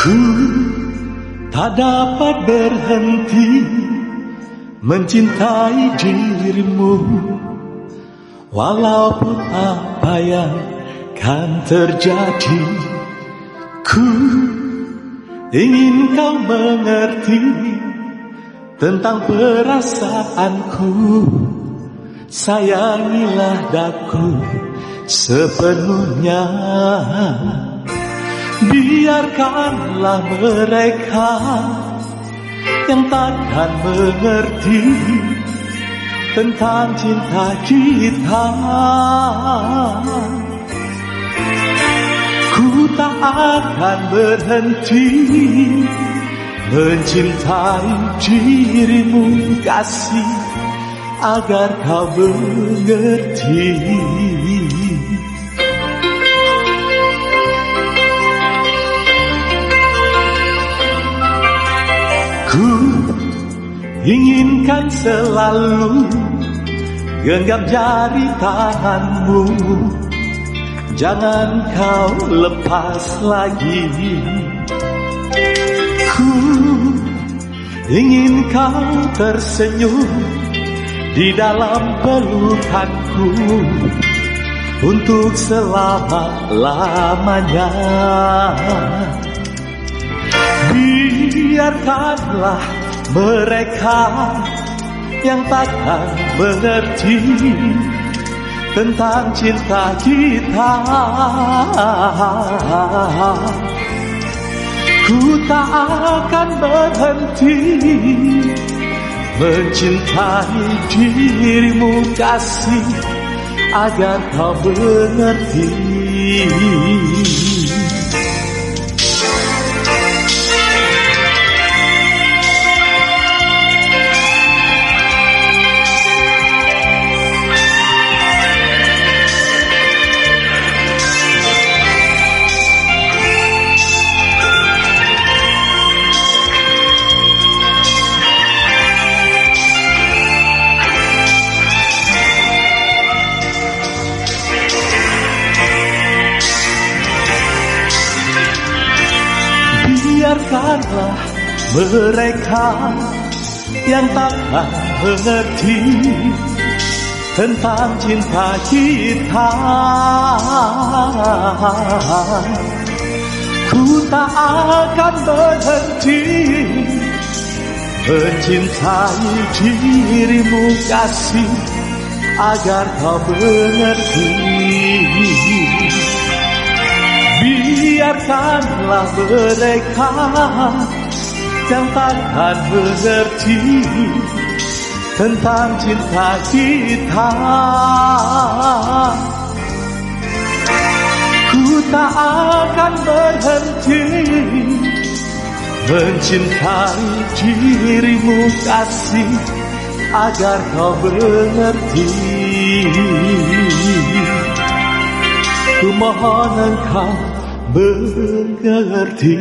Ku tak dapat berhenti mencintai dirimu, walaupun apa yang kan terjadi. Ku ingin kau mengerti tentang perasaanku. Sayangilah daku sepenuhnya. Biarkanlah mereka yang takkan mengerti tentang cinta kita. Ku tak akan berhenti mencintai dirimu kasih, agar kau mengerti. Ku inginkan selalu genggam jari tanganmu, jangan kau lepas lagi. Ku ingin kau tersenyum di dalam pelukanku untuk selama-lamanya. Biarkanlah mereka yang takkan mengerti tentang cinta kita. Ku tak akan berhenti mencintai dirimu kasih, agar kau mengerti. Biarkanlah mereka yang takkan mengerti tentang cinta kita. Ku tak akan berhenti mencintai dirimu kasih, agar kau mengerti. Biarkanlah mereka yang takkan mengerti tentang cinta kita. Ku tak akan berhenti mencintai dirimu kasih, agar kau mengerti. Ku mohon engkau mengerti.